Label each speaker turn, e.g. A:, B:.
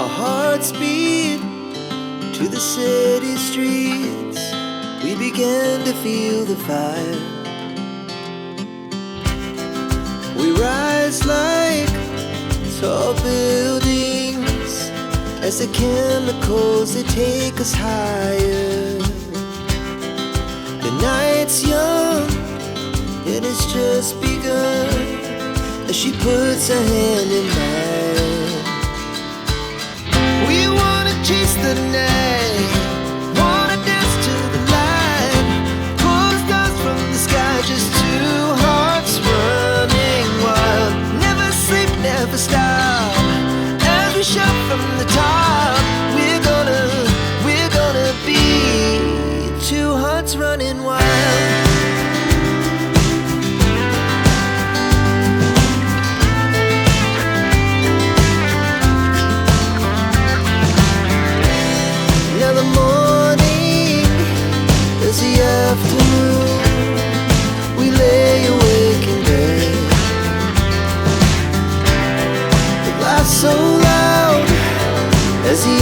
A: Our hearts beat to the city streets. We began to feel the fire. We rise like tall buildings as the chemicals, they take us higher. The night's young, it has just begun, as she puts her hand in mine. We wanna chase the night, wanna dance to the light, pull the stars from the sky, just two hearts running wild. Never sleep, never stop, as we shout from the top. We're gonna be two hearts running wild. Now the morning is the afternoon. We lay awake in bed. The laughs so loud as the